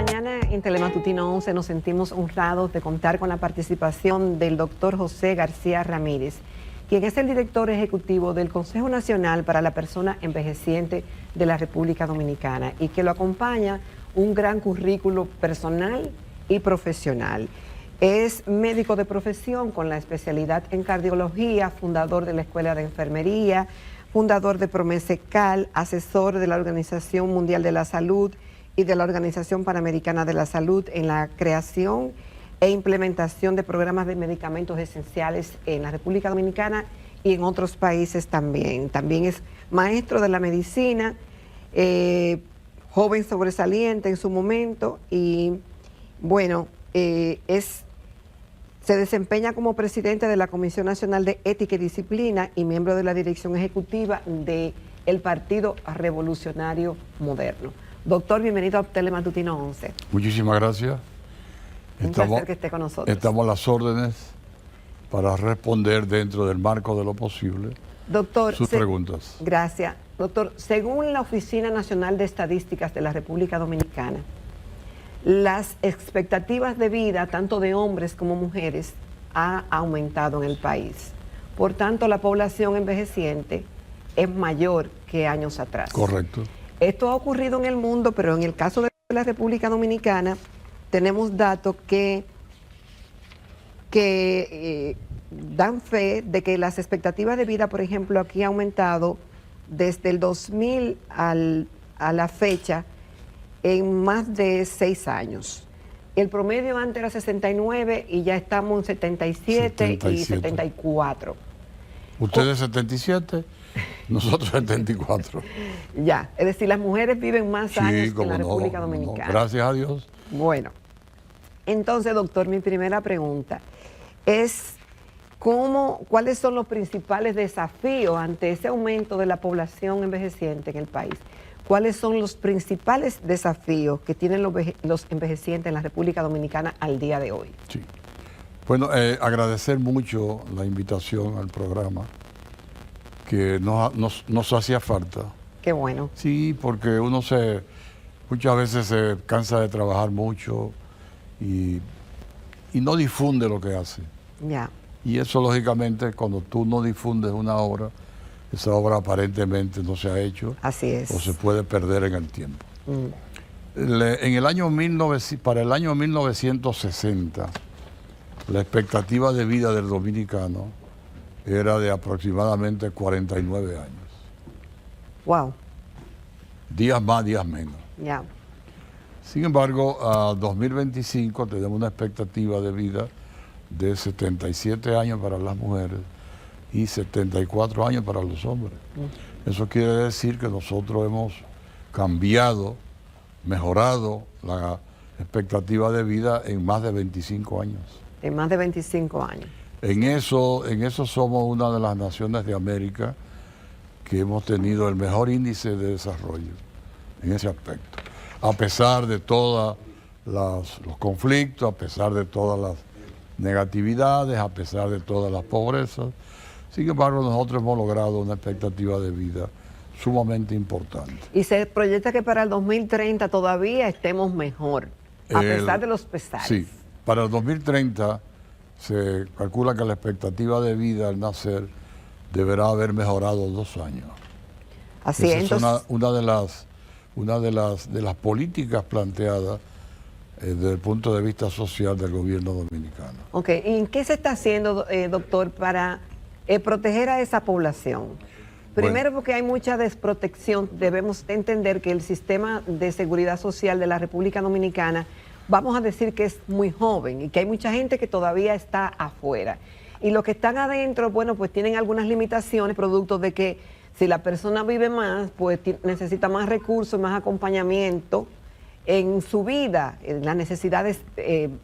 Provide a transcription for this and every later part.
mañana en Telematutino 11 nos sentimos honrados de contar con la participación del doctor José García Ramírez, quien es el director ejecutivo del Consejo Nacional para la Persona Envejeciente de la República Dominicana y que lo acompaña un gran currículo personal y profesional. Es médico de profesión con la especialidad en cardiología, fundador de la Escuela de Enfermería, fundador de Promesecal, asesor de la Organización Mundial de la Salud y de la Organización Panamericana de la Salud en la creación e implementación de programas de medicamentos esenciales en la República Dominicana y en otros países también. También es maestro de la medicina, joven sobresaliente en su momento y bueno, se desempeña como presidente de la Comisión Nacional de Ética y Disciplina y miembro de la dirección ejecutiva del Partido Revolucionario Moderno. Doctor, bienvenido a Telematutino 11. Muchísimas gracias. Un placer que esté con nosotros. Estamos a las órdenes para responder dentro del marco de lo posible, doctor, sus preguntas. Gracias. Doctor, según la Oficina Nacional de Estadísticas de la República Dominicana, las expectativas de vida, tanto de hombres como mujeres, ha aumentado en el país. Por tanto, la población envejeciente es mayor que años atrás. Correcto. Esto ha ocurrido en el mundo, pero en el caso de la República Dominicana tenemos datos que dan fe de que las expectativas de vida, por ejemplo, aquí ha aumentado desde el 2000 a la fecha en más de 6 años. El promedio antes era 69 y ya estamos en 77 y 74. ¿Ustedes 77? Nosotros 74. Ya, es decir, las mujeres viven más años que en la República Dominicana. No, gracias a Dios. Bueno, entonces, doctor, mi primera pregunta es ¿cuáles son los principales desafíos ante ese aumento de la población envejeciente en el país? ¿Cuáles son los principales desafíos que tienen los envejecientes en la República Dominicana al día de hoy? Sí. Bueno, agradecer mucho la invitación al programa, que nos hacía falta. Qué bueno. Sí, porque uno muchas veces se cansa de trabajar mucho y no difunde lo que hace. Ya. Y eso, lógicamente, cuando tú no difundes una obra, esa obra aparentemente no se ha hecho. Así es. O se puede perder en el tiempo. Para el año 1960, la expectativa de vida del dominicano era de aproximadamente 49 años. Wow. Días más, días menos. Ya. Sin embargo, a 2025 tenemos una expectativa de vida de 77 años para las mujeres y 74 años para los hombres. Eso quiere decir que nosotros hemos cambiado, mejorado la expectativa de vida en más de 25 años. En más de 25 años. En eso somos una de las naciones de América que hemos tenido el mejor índice de desarrollo en ese aspecto. A pesar de todos los conflictos, a pesar de todas las negatividades, a pesar de todas las pobrezas, sin embargo, nosotros hemos logrado una expectativa de vida sumamente importante. Y se proyecta que para el 2030 todavía estemos mejor, a pesar de los pesares. Sí, para el 2030 se calcula que la expectativa de vida al nacer deberá haber mejorado 2 años. Así es. Entonces, una de las políticas planteadas desde el punto de vista social del gobierno dominicano. Ok, ¿y en qué se está haciendo, doctor, para proteger a esa población? Primero, porque hay mucha desprotección. Debemos entender que el sistema de seguridad social de la República Dominicana, vamos a decir que es muy joven y que hay mucha gente que todavía está afuera. Y los que están adentro, bueno, pues tienen algunas limitaciones, producto de que si la persona vive más, pues necesita más recursos, más acompañamiento en su vida, en las necesidades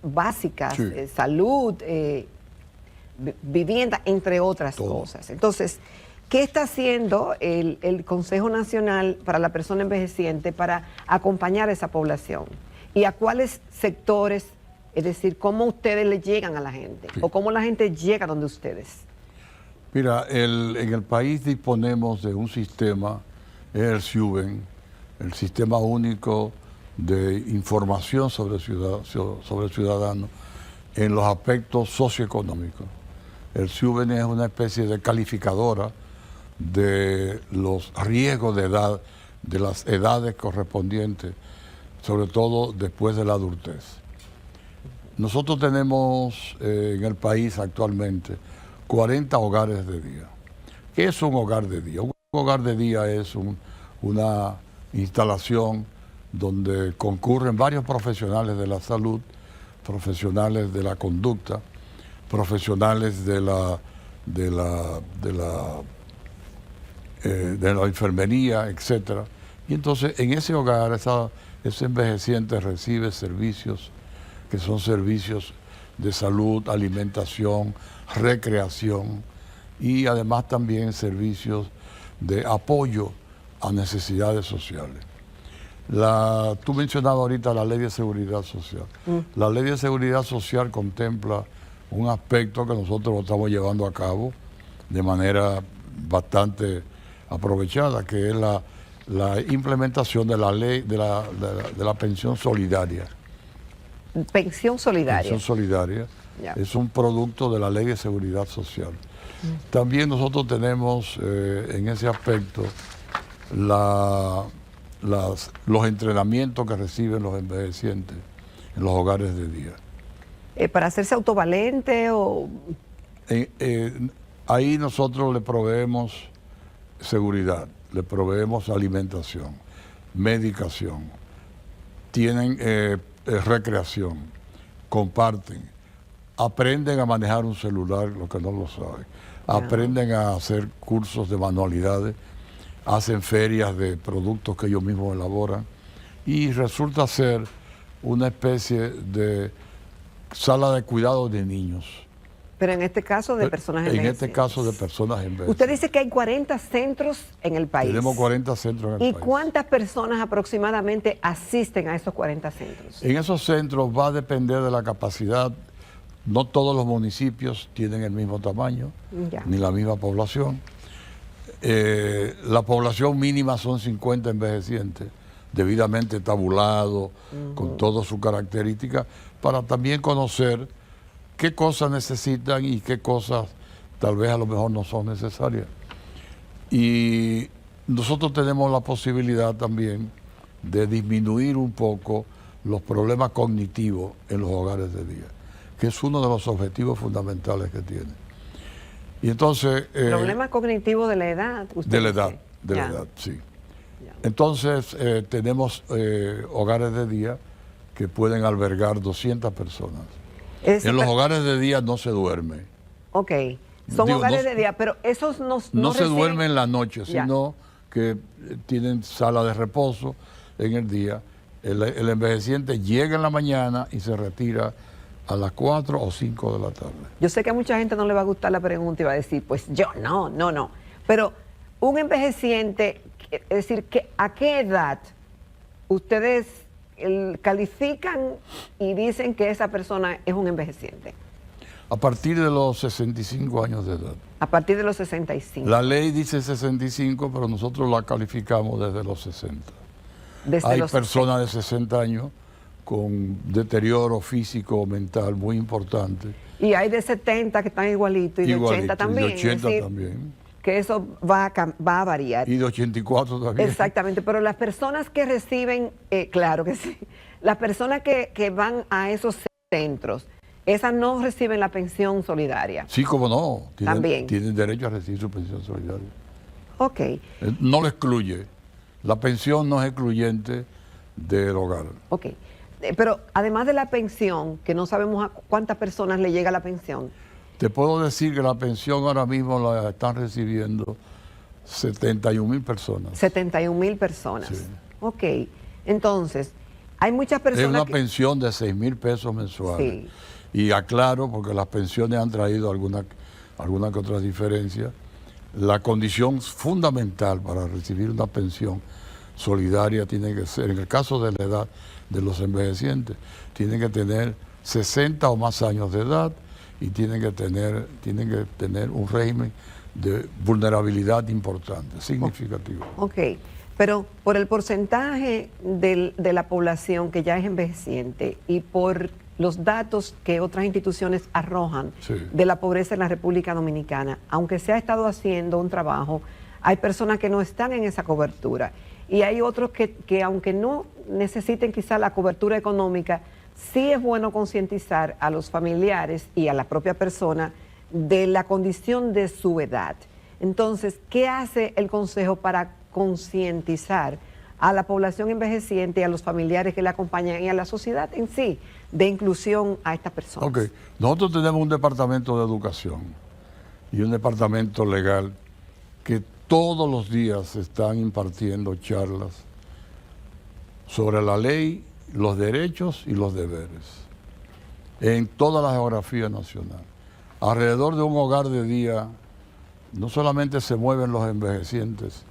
básicas, sí. Salud, vivienda, entre otras cosas. Entonces, ¿qué está haciendo el Consejo Nacional para la Persona Envejeciente para acompañar a esa población? ¿Y a cuáles sectores, es decir, cómo ustedes le llegan a la gente? Sí. ¿O cómo la gente llega donde ustedes? Mira, en el país disponemos de un sistema, es el SIUBEN, el Sistema Único de información sobre el ciudadano en los aspectos socioeconómicos. El SIUBENI es una especie de calificadora de los riesgos de edad, de las edades correspondientes, sobre todo después de la adultez. Nosotros tenemos en el país actualmente 40 hogares de día. ¿Qué es un hogar de día? Un hogar de día es una instalación donde concurren varios profesionales de la salud, profesionales de la conducta, profesionales de la enfermería, etcétera. Y entonces en ese hogar ese envejeciente recibe servicios que son servicios de salud, alimentación, recreación y además también servicios de apoyo a necesidades sociales. Tú mencionabas ahorita la Ley de Seguridad Social. La Ley de Seguridad Social contempla un aspecto que nosotros lo estamos llevando a cabo de manera bastante aprovechada, que es la implementación de la ley de la pensión solidaria. Pensión solidaria. Pensión solidaria es un producto de la Ley de Seguridad Social. También nosotros tenemos en ese aspecto los entrenamientos que reciben los envejecientes en los hogares de día. ¿Para hacerse autovalente o...? Ahí nosotros le proveemos seguridad, le proveemos alimentación, medicación, tienen recreación, comparten, aprenden a manejar un celular, los que no lo saben, aprenden a hacer cursos de manualidades, hacen ferias de productos que ellos mismos elaboran y resulta ser una especie de sala de cuidado de niños. Pero en este caso de personas envejecientes. En este caso de personas envejecientes. Usted dice que hay 40 centros en el país. Tenemos 40 centros en el país. ¿Y cuántas personas aproximadamente asisten a esos 40 centros? En esos centros va a depender de la capacidad. No todos los municipios tienen el mismo tamaño, ni la misma población. La población mínima son 50 envejecientes, debidamente tabulado, con todas sus características, para también conocer qué cosas necesitan y qué cosas tal vez a lo mejor no son necesarias. Y nosotros tenemos la posibilidad también de disminuir un poco los problemas cognitivos en los hogares de día, que es uno de los objetivos fundamentales que tiene. Y entonces... ¿Problema cognitivo de la edad? De la edad, sí. Entonces tenemos hogares de día que pueden albergar 200 personas. En los hogares de día no se duerme. Ok, son hogares de día, pero esos no se duermen en la noche, sino que tienen sala de reposo en el día. El envejeciente llega en la mañana y se retira a las 4 o 5 de la tarde. Yo sé que a mucha gente no le va a gustar la pregunta y va a decir, pues yo no. Pero un envejeciente, es decir, ¿a qué edad ustedes califican y dicen que esa persona es un envejeciente? A partir de los 65 años de edad. A partir de los 65. La ley dice 65, pero nosotros la calificamos desde los 60. Hay personas de 60 años con deterioro físico o mental muy importante. Y hay de 70 que están igualitos y de 80 también. Y de 80 también. Que eso va a variar. Y de 84 también. Exactamente, pero las personas que reciben, claro que sí, las personas que van a esos centros, esas no reciben la pensión solidaria. Sí, como no. También. Tienen derecho a recibir su pensión solidaria. Ok. No lo excluye. La pensión no es excluyente del hogar. Ok. Pero además de la pensión, que no sabemos a cuántas personas le llega la pensión. Te puedo decir que la pensión ahora mismo la están recibiendo 71,000 personas. 71,000 personas. Sí. Ok. Entonces, hay muchas personas. Es una pensión de 6,000 pesos mensuales. Sí. Y aclaro, porque las pensiones han traído alguna que otra diferencia. La condición fundamental para recibir una pensión solidaria tiene que ser, en el caso de la edad de los envejecientes, tienen que tener 60 o más años de edad y tienen que tener un régimen de vulnerabilidad importante, significativo. Ok. Pero por el porcentaje de la población que ya es envejeciente y por los datos que otras instituciones arrojan Sí. de la pobreza en la República Dominicana, aunque se ha estado haciendo un trabajo, hay personas que no están en esa cobertura. Y hay otros que aunque no necesiten quizá la cobertura económica, sí es bueno concientizar a los familiares y a la propia persona de la condición de su edad. Entonces, ¿qué hace el Consejo para concientizar a la población envejeciente, a los familiares que le acompañan y a la sociedad en sí, de inclusión a estas personas? Ok, nosotros tenemos un departamento de educación y un departamento legal que todos los días están impartiendo charlas sobre la ley, los derechos y los deberes en toda la geografía nacional. Alrededor de un hogar de día no solamente se mueven los envejecientes,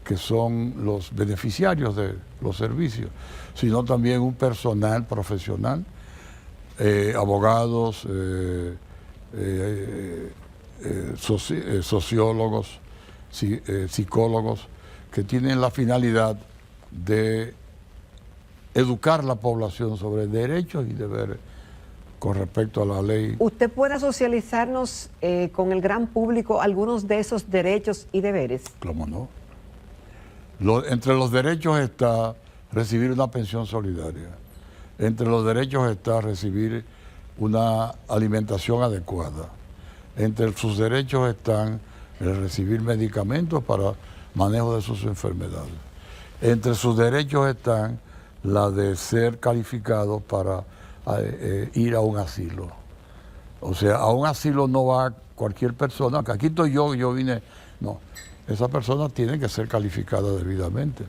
que son los beneficiarios de los servicios, sino también un personal profesional, abogados, sociólogos, psicólogos, que tienen la finalidad de educar a la población sobre derechos y deberes con respecto a la ley. ¿Usted puede socializarnos con el gran público algunos de esos derechos y deberes? ¿Cómo no? Entre los derechos está recibir una pensión solidaria. Entre los derechos está recibir una alimentación adecuada. Entre sus derechos están el recibir medicamentos para manejo de sus enfermedades. Entre sus derechos están la de ser calificados para ir a un asilo. O sea, a un asilo no va cualquier persona, que aquí estoy yo vine, no. Esa persona tiene que ser calificada debidamente.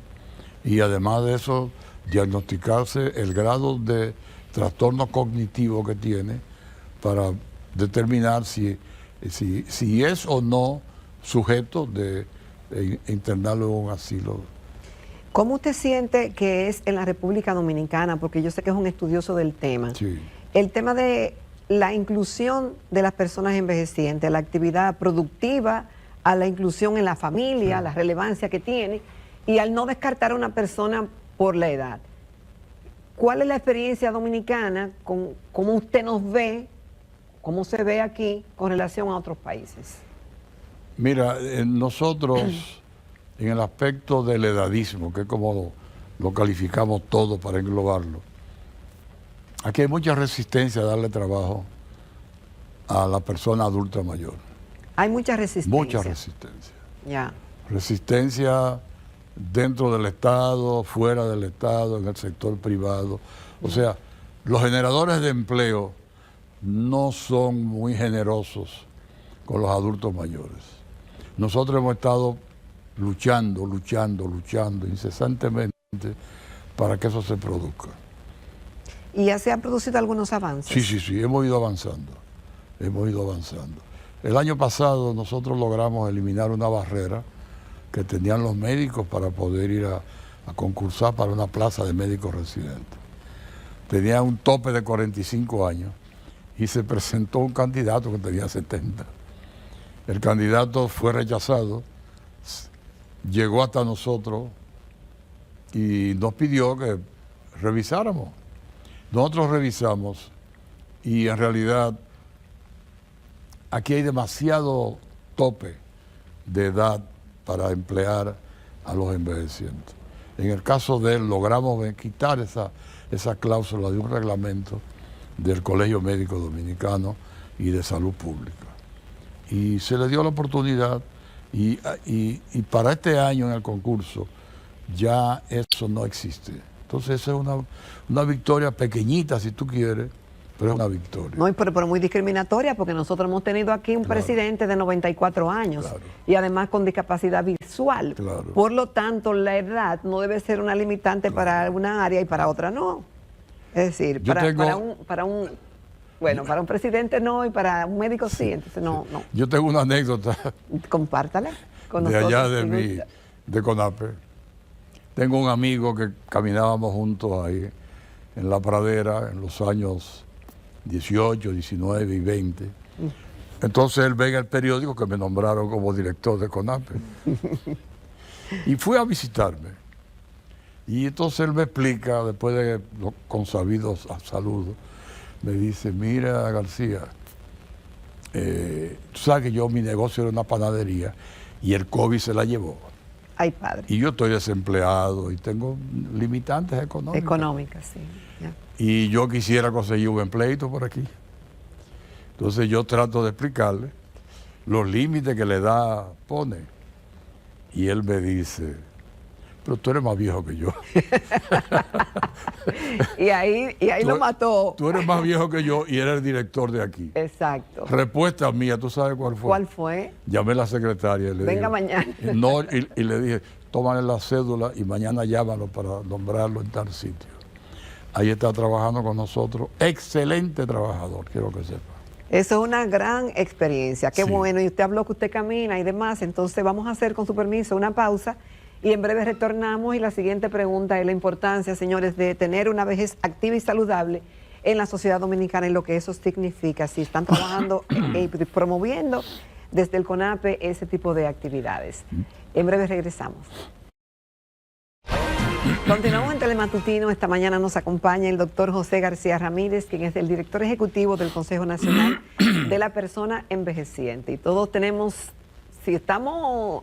Y además de eso, diagnosticarse el grado de trastorno cognitivo que tiene para determinar si es o no sujeto de internarlo en un asilo. ¿Cómo usted siente que es en la República Dominicana? Porque yo sé que es un estudioso del tema. Sí. El tema de la inclusión de las personas envejecientes, la actividad productiva, a la inclusión en la familia, la relevancia que tiene, y al no descartar a una persona por la edad. ¿Cuál es la experiencia dominicana, cómo usted nos ve, cómo se ve aquí con relación a otros países? Mira, nosotros, en el aspecto del edadismo, que es como lo calificamos todo para englobarlo, aquí hay mucha resistencia a darle trabajo a la persona adulta mayor. Hay mucha resistencia. Mucha resistencia. Ya. Resistencia dentro del Estado, fuera del Estado, en el sector privado. O sea, los generadores de empleo no son muy generosos con los adultos mayores. Nosotros hemos estado luchando incesantemente para que eso se produzca. ¿Y ya se han producido algunos avances? Sí, hemos ido avanzando. El año pasado nosotros logramos eliminar una barrera que tenían los médicos para poder ir a concursar para una plaza de médicos residentes. Tenía un tope de 45 años y se presentó un candidato que tenía 70. El candidato fue rechazado, llegó hasta nosotros y nos pidió que revisáramos. Nosotros revisamos y en realidad aquí hay demasiado tope de edad para emplear a los envejecientes. En el caso de él logramos quitar esa cláusula de un reglamento del Colegio Médico Dominicano y de Salud Pública. Y se le dio la oportunidad y para este año en el concurso ya eso no existe. Entonces esa es una victoria pequeñita si tú quieres, pero es una victoria. No, pero muy discriminatoria, porque nosotros hemos tenido aquí un presidente de 94 años y además con discapacidad visual. Por lo tanto, la edad no debe ser una limitante para una área y para otra no. Es decir, para un presidente no y para un médico sí, entonces no. Yo tengo una anécdota. Compártala con de nosotros. Allá de CONAPE. Tengo un amigo que caminábamos juntos ahí en la pradera en los años 18, 19 y 20. Entonces él ve en el periódico que me nombraron como director de CONAPE. Y fue a visitarme. Y entonces él me explica, después de los consabidos saludos, me dice, mira García, tú sabes que mi negocio era una panadería y el COVID se la llevó. Ay, padre. Y yo estoy desempleado y tengo limitantes económicas. Económicas, sí. Ya. Y yo quisiera conseguir un empleito por aquí. Entonces yo trato de explicarle los límites que le pone. Y él me dice, pero tú eres más viejo que yo. y ahí lo mató. Tú eres más viejo que yo y eres el director de aquí. Exacto. Respuesta mía, ¿tú sabes cuál fue? ¿Cuál fue? Llamé a la secretaria y le Venga dije, mañana. No, y le dije, tómale la cédula y mañana llámalo para nombrarlo en tal sitio. Ahí está trabajando con nosotros. Excelente trabajador, quiero que sepa. Eso es una gran experiencia. Qué Sí. bueno. Y usted habló que usted camina y demás. Entonces vamos a hacer, con su permiso, una pausa y en breve retornamos. Y la siguiente pregunta es la importancia, señores, de tener una vejez activa y saludable en la sociedad dominicana y lo que eso significa. Si están trabajando y promoviendo desde el CONAPE ese tipo de actividades. En breve regresamos. Continuamos en Telematutino. Esta mañana nos acompaña el doctor José García Ramírez, quien es el director ejecutivo del Consejo Nacional de la Persona Envejeciente. Y todos tenemos, si estamos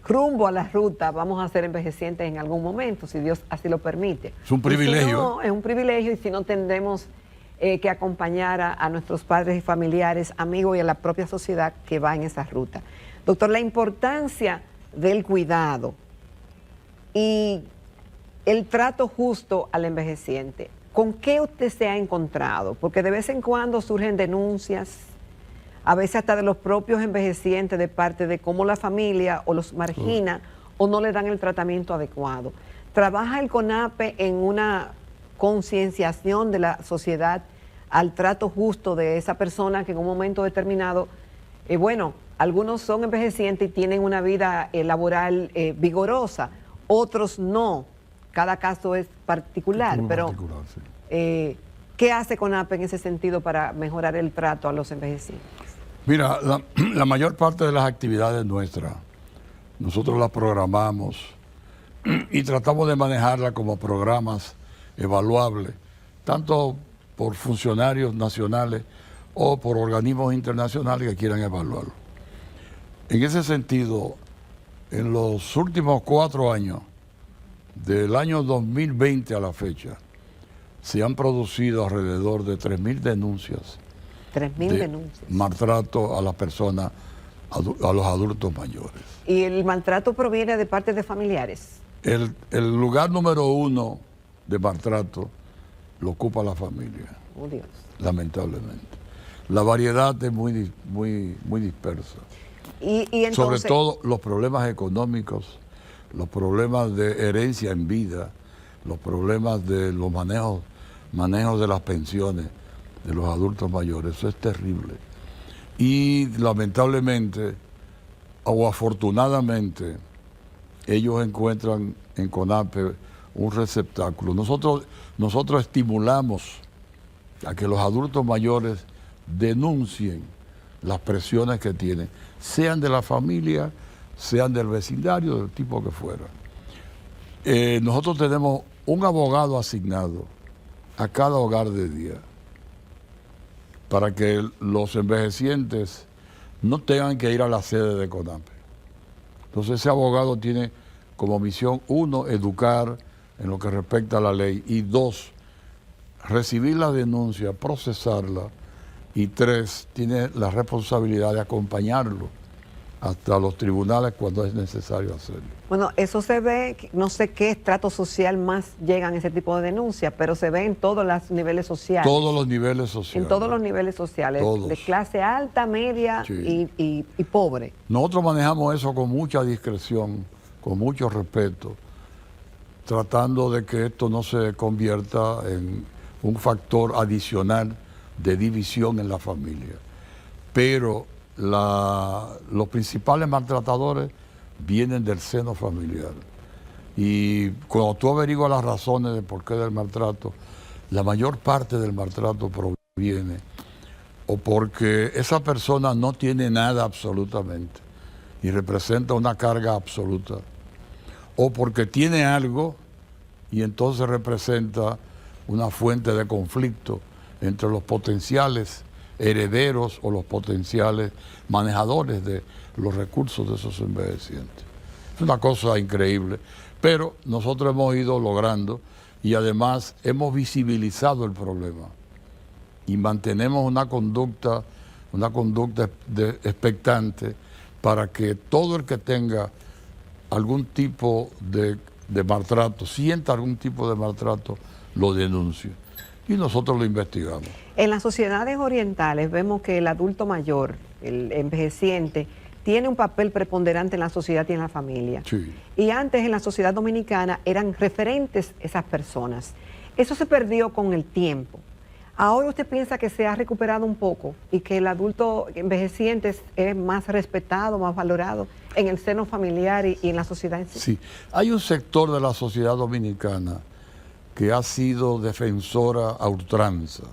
rumbo a la ruta, vamos a ser envejecientes en algún momento, si Dios así lo permite. Es un privilegio. Si no, es un privilegio, y si no, tendremos que acompañar a nuestros padres y familiares, amigos y a la propia sociedad que va en esa ruta. Doctor, la importancia del cuidado y el trato justo al envejeciente. ¿Con qué usted se ha encontrado? Porque de vez en cuando surgen denuncias, a veces hasta de los propios envejecientes, de parte de cómo la familia o los margina o no le dan el tratamiento adecuado. ¿Trabaja el CONAPE en una concienciación de la sociedad al trato justo de esa persona que en un momento determinado, bueno, algunos son envejecientes y tienen una vida laboral vigorosa, otros no? Cada caso es particular, pero particular, sí. ¿Qué hace CONAPE en ese sentido para mejorar el trato a los envejecientes? Mira, la mayor parte de las actividades nuestras, nosotros las programamos y tratamos de manejarlas como programas evaluables, tanto por funcionarios nacionales o por organismos internacionales que quieran evaluarlo. En ese sentido, en los últimos 4 años, del año 2020 a la fecha, se han producido alrededor de 3.000 denuncias. 3.000 de denuncias. maltrato a las personas, a los adultos mayores. ¿Y el maltrato proviene de parte de familiares? El lugar número 1 de maltrato lo ocupa la familia, Oh, Dios. lamentablemente. La variedad es muy dispersa. Y entonces, Sobre todo los problemas económicos, los problemas de herencia en vida, los problemas de los manejos de las pensiones de los adultos mayores. Eso es terrible. Y lamentablemente, o afortunadamente, ellos encuentran en CONAPE un receptáculo. Nosotros estimulamos a que los adultos mayores denuncien las presiones que tienen, sean de la familia, sean del vecindario, del tipo que fuera. Nosotros tenemos un abogado asignado a cada hogar de día para que los envejecientes no tengan que ir a la sede de CONAPE. Entonces ese abogado tiene como misión, 1, educar en lo que respecta a la ley, y 2, recibir la denuncia, procesarla, y 3, tiene la responsabilidad de acompañarlo hasta los tribunales cuando es necesario hacerlo. bueno, eso se ve, no sé qué estrato social más llegan a ese tipo de denuncias, pero se ve en todos los niveles sociales. Todos los niveles sociales. En todos los niveles sociales, Todos. de clase alta, media Sí. y pobre. Nosotros manejamos eso con mucha discreción, con mucho respeto, tratando de que esto no se convierta en un factor adicional de división en la familia. Pero los principales maltratadores vienen del seno familiar. Y cuando tú averiguas las razones de por qué del maltrato, la mayor parte del maltrato proviene o porque esa persona no tiene nada absolutamente y representa una carga absoluta o porque tiene algo y entonces representa una fuente de conflicto entre los potenciales herederos o los potenciales manejadores de los recursos de esos envejecientes. Es una cosa increíble, pero nosotros hemos ido logrando y además hemos visibilizado el problema y mantenemos una conducta expectante para que todo el que tenga algún tipo de maltrato, sienta algún tipo de maltrato, lo denuncie. Y nosotros lo investigamos. En las sociedades orientales vemos que el adulto mayor, el envejeciente, tiene un papel preponderante en la sociedad y en la familia. Sí. Y antes en la sociedad dominicana eran referentes esas personas. Eso se perdió con el tiempo. Ahora usted piensa que se ha recuperado un poco y que el adulto envejeciente es más respetado, más valorado en el seno familiar y en la sociedad en sí. Sí, hay un sector de la sociedad dominicana que ha sido defensora a ultranza,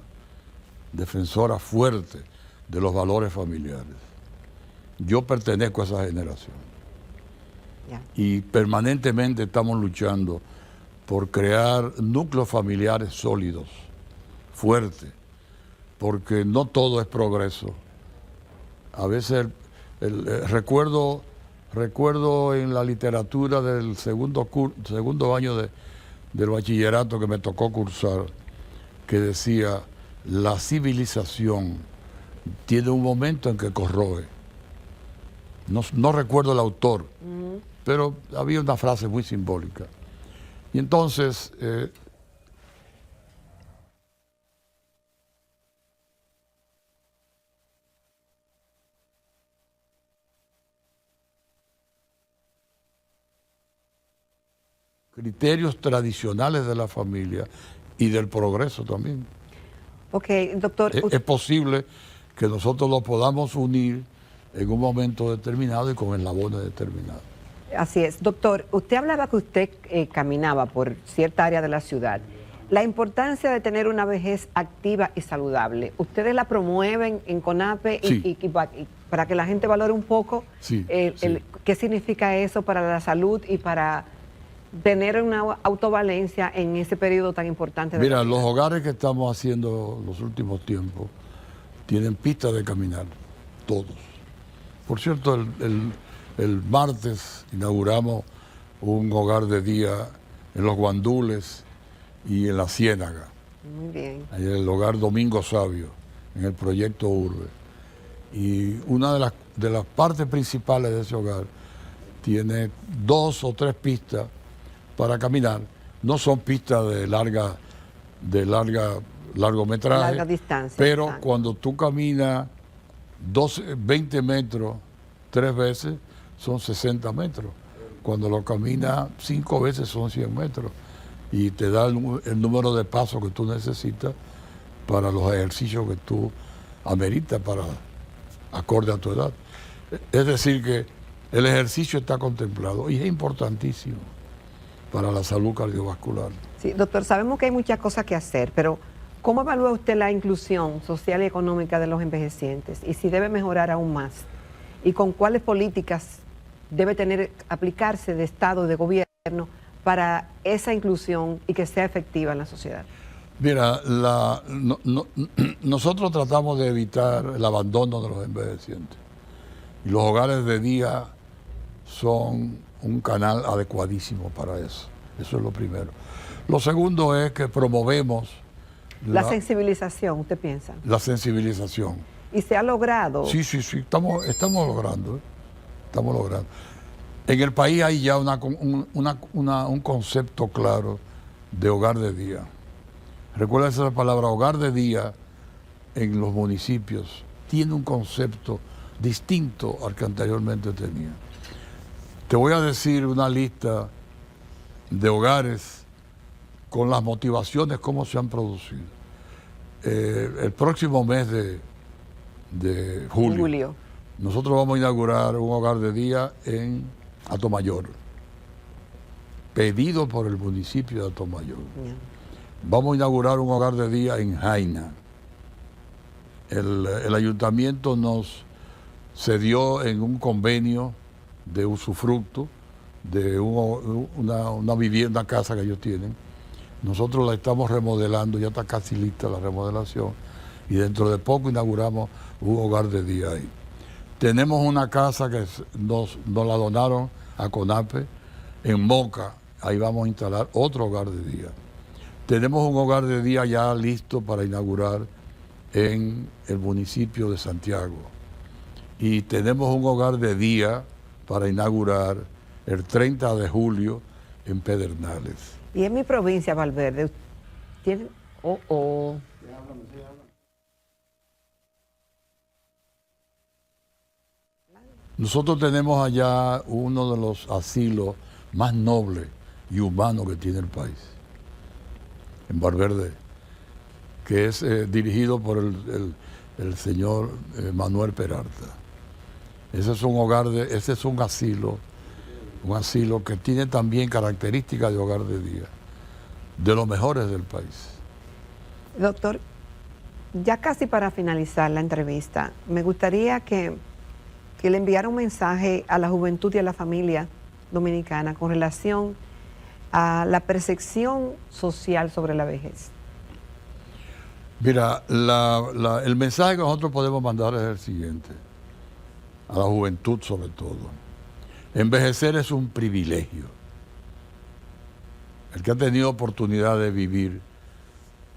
defensora fuerte de los valores familiares. Yo pertenezco a esa generación. Ya. Y permanentemente estamos luchando por crear núcleos familiares sólidos, fuertes, porque no todo es progreso. A veces recuerdo en la literatura del segundo año del bachillerato que me tocó cursar, que decía, la civilización tiene un momento en que corroe. No recuerdo el autor, pero había una frase muy simbólica. Y entonces, criterios tradicionales de la familia y del progreso también. Ok, doctor. Es posible que nosotros lo podamos unir en un momento determinado y con eslabones determinados. Así es. Doctor, usted hablaba que usted caminaba por cierta área de la ciudad. La importancia de tener una vejez activa y saludable, ¿ustedes la promueven en CONAPE Sí. y para que la gente valore un poco Sí, sí. qué significa eso para la salud y para tener una autovalencia en ese periodo tan importante de Mira, la vida? los hogares que estamos haciendo los últimos tiempos tienen pistas de caminar, todos. Por cierto, el martes inauguramos un hogar de día en Los Guandules y en La Ciénaga, Muy bien. en el hogar Domingo Sabio, en el proyecto Urbe. Y una de las partes principales de ese hogar tiene 2 o 3 pistas para caminar. No son pistas de largometraje, Larga distancia, pero exacto. cuando tú caminas 20 metros 3 veces, son 60 metros. Cuando lo caminas 5 veces, son 100 metros. Y te da el número de pasos que tú necesitas para los ejercicios que tú ameritas para acorde a tu edad. Es decir, que el ejercicio está contemplado y es importantísimo para la salud cardiovascular. Sí, doctor, sabemos que hay muchas cosas que hacer, pero ¿cómo evalúa usted la inclusión social y económica de los envejecientes? Y si debe mejorar aún más. ¿Y con cuáles políticas debe aplicarse de Estado y de gobierno para esa inclusión y que sea efectiva en la sociedad? Mira, nosotros tratamos de evitar el abandono de los envejecientes. Y los hogares de día son un canal adecuadísimo para eso. Eso es lo primero. Lo segundo es que promovemos La sensibilización, ¿usted piensa? la sensibilización. Y se ha logrado. Sí, estamos logrando. Estamos logrando. En el país hay ya un concepto claro de hogar de día. Recuerda esa palabra, hogar de día, en los municipios, tiene un concepto distinto al que anteriormente tenía. Te voy a decir una lista de hogares con las motivaciones, cómo se han producido. El próximo mes de julio, nosotros vamos a inaugurar un hogar de día en Atomayor, pedido por el municipio de Atomayor. Bien. Vamos a inaugurar un hogar de día en Jaina. El ayuntamiento nos cedió en un convenio de usufructo de una vivienda, una casa que ellos tienen. Nosotros la estamos remodelando, ya está casi lista la remodelación, y dentro de poco inauguramos un hogar de día ahí. Tenemos una casa que nos la donaron a CONAPE en Moca, ahí vamos a instalar otro hogar de día. Tenemos un hogar de día ya listo para inaugurar en el municipio de Santiago. Y tenemos un hogar de día para inaugurar el 30 de julio en Pedernales. Y en mi provincia, Valverde, ¿tienen? Nosotros tenemos allá uno de los asilos más nobles y humanos que tiene el país, en Valverde, que es dirigido por el señor Manuel Peralta. Ese es un hogar ese es un asilo que tiene también características de hogar de día, de los mejores del país. Doctor, ya casi para finalizar la entrevista, me gustaría que le enviara un mensaje a la juventud y a la familia dominicana con relación a la percepción social sobre la vejez. Mira, el mensaje que nosotros podemos mandar es el siguiente, a la juventud sobre todo. Envejecer es un privilegio. El que ha tenido oportunidad de vivir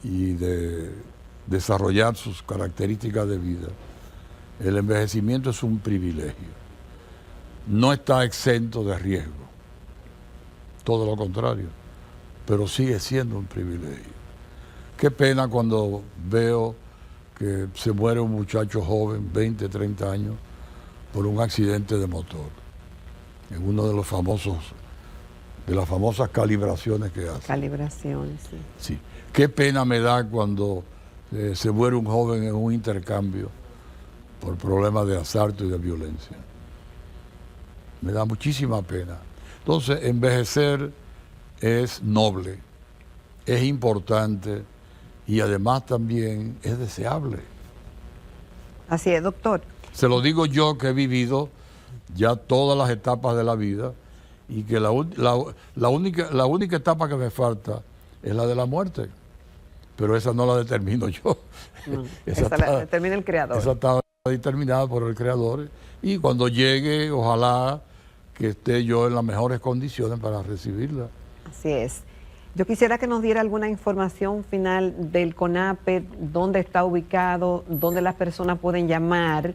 y de desarrollar sus características de vida, el envejecimiento es un privilegio. No está exento de riesgo, todo lo contrario, pero sigue siendo un privilegio. Qué pena cuando veo que se muere un muchacho joven, 20, 30 años, por un accidente de motor, en uno de las famosas calibraciones que hace. Calibraciones, sí. Sí. Qué pena me da cuando se muere un joven en un intercambio por problemas de asalto y de violencia. Me da muchísima pena. Entonces, envejecer es noble, es importante y además también es deseable. Así es, doctor. Se lo digo yo que he vivido ya todas las etapas de la vida y que la única etapa que me falta es la de la muerte. Pero esa no la determino yo. No, esa la determina el Creador. Esa está determinada por el Creador. Y cuando llegue, ojalá que esté yo en las mejores condiciones para recibirla. Así es. Yo quisiera que nos diera alguna información final del CONAPE, dónde está ubicado, dónde las personas pueden llamar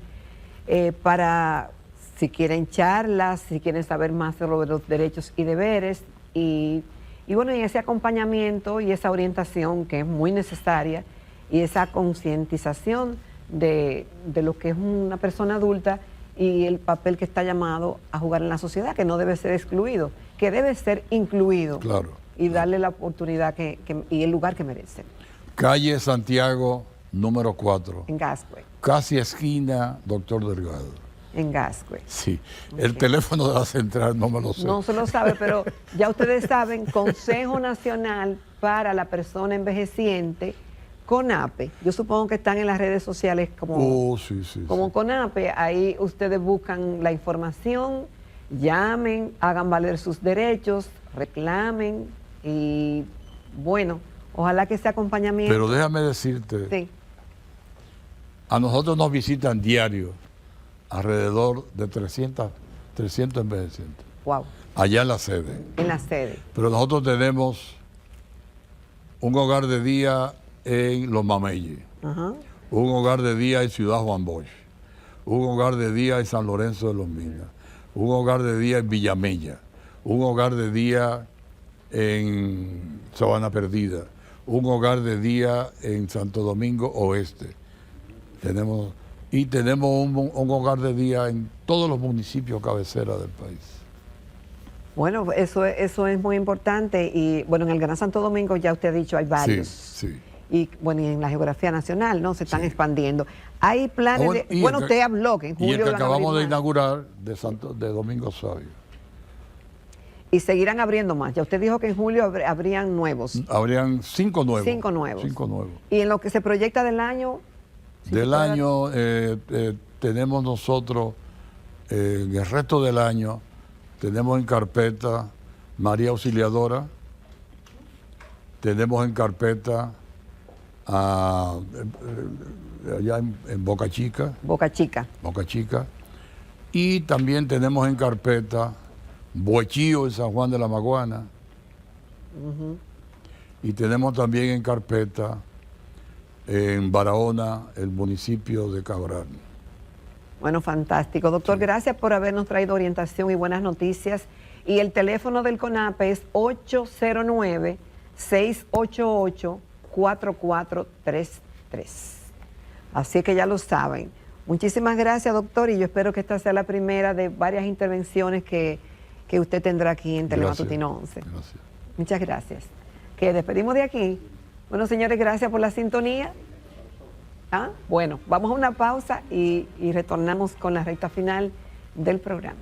para, si quieren charlas, si quieren saber más sobre los derechos y deberes, y bueno, y ese acompañamiento y esa orientación que es muy necesaria, y esa concientización de lo que es una persona adulta y el papel que está llamado a jugar en la sociedad, que no debe ser excluido, que debe ser incluido. Claro. Y darle la oportunidad y el lugar que merece. Calle Santiago, número 4. En Gascue. Casi esquina, Doctor Delgado. En Gascue. Sí. Okay. El teléfono de la central no me lo sé. No se lo sabe, pero ya ustedes saben, Consejo Nacional para la Persona Envejeciente, CONAPE. Yo supongo que están en las redes sociales como CONAPE. Ahí ustedes buscan la información, llamen, hagan valer sus derechos, reclamen y bueno, ojalá que ese acompañamiento... Pero déjame decirte, sí, a nosotros nos visitan diario alrededor de 300 envejecientes. Wow. Allá en la sede. En la sede. Pero nosotros tenemos un hogar de día en Los Mameyes, un hogar de día en Ciudad Juan Bosch, un hogar de día en San Lorenzo de los Minas, un hogar de día en Villamella, un hogar de día en Sabana Perdida, un hogar de día en Santo Domingo Oeste. Tenemos un hogar de día en todos los municipios cabecera del país. Bueno, eso es muy importante y bueno, en el Gran Santo Domingo ya usted ha dicho hay varios. Sí, sí. Y bueno, y en la geografía nacional, ¿no? Se están expandiendo. Hay planes bueno, usted habló que en julio... Y el que acabamos de inaugurar de Domingo Sabio. Y seguirán abriendo más. Ya usted dijo que en julio habrían nuevos. Habrían 5 nuevos. 5 nuevos. 5 nuevos. Y en lo que se proyecta del año... Del año tenemos nosotros, en el resto del año, tenemos en carpeta María Auxiliadora, tenemos en carpeta allá en Boca Chica, Boca Chica. Boca Chica, y también tenemos en carpeta Boechío en San Juan de la Maguana, y tenemos también en carpeta en Barahona, el municipio de Cabral. Bueno, fantástico. Doctor, gracias por habernos traído orientación y buenas noticias. Y el teléfono del CONAPE es 809-688-4433. Así que ya lo saben. Muchísimas gracias, doctor, y yo espero que esta sea la primera de varias intervenciones que usted tendrá aquí en Telematutino 11. Gracias. Muchas gracias. Que despedimos de aquí. Bueno, señores, gracias por la sintonía. Bueno, vamos a una pausa y retornamos con la recta final del programa.